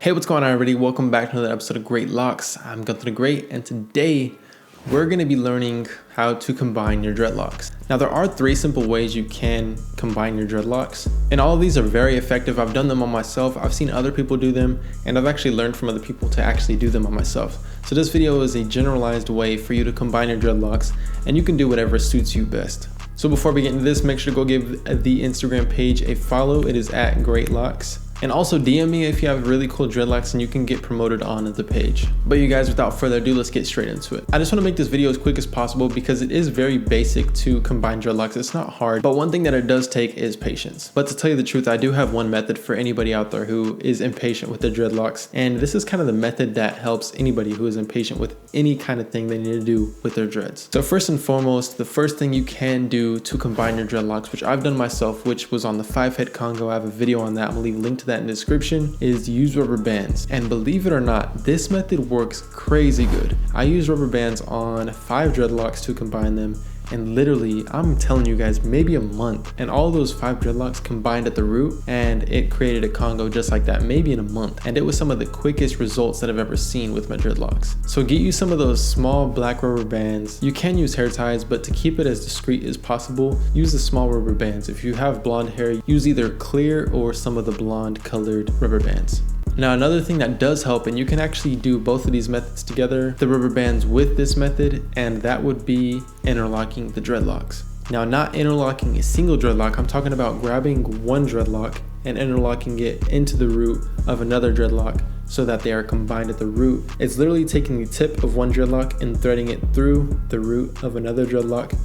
Hey, what's going on everybody? Welcome back to another episode of Great Locks. I'm Gunther the Great, and today we're going to be learning how to combine your dreadlocks. Now there are 3 simple ways you can combine your dreadlocks, and all of these are very effective. I've done them on myself, I've seen other people do them, and I've actually learned from other people to actually do them on myself. So this video is a generalized way for you to combine your dreadlocks, and you can do whatever suits you best. So before we get into this, make sure to go give the Instagram page a follow. It is at Great Locks. And also DM me if you have really cool dreadlocks and you can get promoted onto the page. But you guys, without further ado, let's get straight into it. I just want to make this video as quick as possible because it is very basic to combine dreadlocks. It's not hard, but one thing that it does take is patience. But to tell you the truth, I do have one method for anybody out there who is impatient with their dreadlocks. And this is kind of the method that helps anybody who is impatient with any kind of thing they need to do with their dreads. So first and foremost, the first thing you can do to combine your dreadlocks, which I've done myself, which was on the 5-head Congo. I have a video on that. I'm gonna leave a link to that in the description, is use rubber bands. And believe it or not, this method works crazy good. I use rubber bands on 5 dreadlocks to combine them, and literally, I'm telling you guys, maybe a month, and all those 5 dreadlocks combined at the root, and it created a Congo just like that, maybe in a month. And it was some of the quickest results that I've ever seen with my dreadlocks. So get you some of those small black rubber bands. You can use hair ties, but to keep it as discreet as possible, use the small rubber bands. If you have blonde hair, use either clear or some of the blonde colored rubber bands. Now another thing that does help, and you can actually do both of these methods together, the rubber bands with this method, and that would be interlocking the dreadlocks. Now not interlocking a single dreadlock, I'm talking about grabbing one dreadlock and interlocking it into the root of another dreadlock so that they are combined at the root. It's literally taking the tip of one dreadlock and threading it through the root of another dreadlock,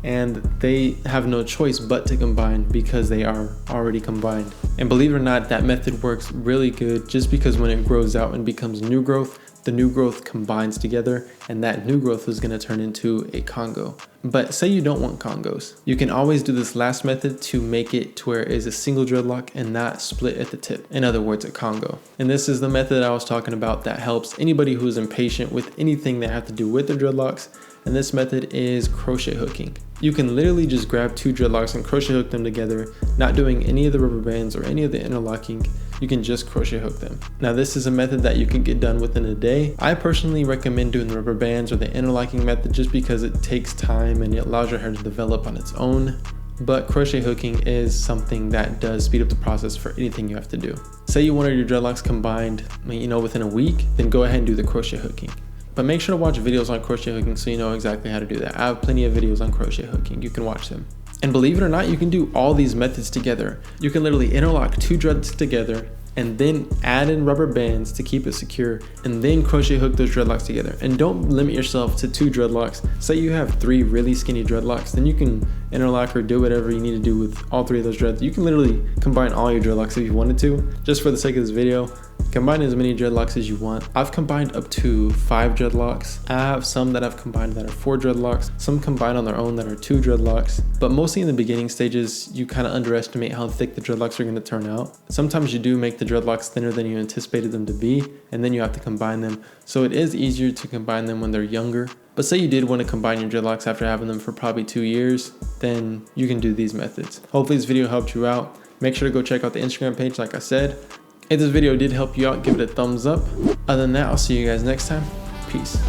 and they have no choice but to combine because they are already combined. And believe it or not, that method works really good just because when it grows out and becomes new growth, the new growth combines together, and that new growth is going to turn into a Congo. But say you don't want Congos, you can always do this last method to make it to where it is a single dreadlock and not split at the tip. In other words, a Congo. And this is the method I was talking about that helps anybody who is impatient with anything that have to do with their dreadlocks. And this method is crochet hooking. You can literally just grab 2 dreadlocks and crochet hook them together, not doing any of the rubber bands or any of the interlocking. You can just crochet hook them. Now this is a method that you can get done within a day. I personally recommend doing the rubber bands or the interlocking method just because it takes time and it allows your hair to develop on its own. But crochet hooking is something that does speed up the process for anything you have to do. Say you wanted your dreadlocks combined, within a week, then go ahead and do the crochet hooking. But make sure to watch videos on crochet hooking so you know exactly how to do that. I have plenty of videos on crochet hooking. You can watch them. And believe it or not, you can do all these methods together. You can literally interlock 2 dreads together and then add in rubber bands to keep it secure, and then crochet hook those dreadlocks together. And don't limit yourself to 2 dreadlocks. Say you have 3 really skinny dreadlocks, then you can interlock or do whatever you need to do with all 3 of those dreads. You can literally combine all your dreadlocks if you wanted to. Just for the sake of this video, combine as many dreadlocks as you want. I've combined up to 5 dreadlocks. I have some that I've combined that are 4 dreadlocks, some combined on their own that are 2 dreadlocks. But mostly in the beginning stages, you kind of underestimate how thick the dreadlocks are going to turn out. Sometimes you do make the dreadlocks thinner than you anticipated them to be, and then you have to combine them. So it is easier to combine them when they're younger. But say you did want to combine your dreadlocks after having them for probably 2 years, then you can do these methods. Hopefully this video helped you out. Make sure to go check out the Instagram page like I said. If this video did help you out, give it a thumbs up. Other than that, I'll see you guys next time. Peace.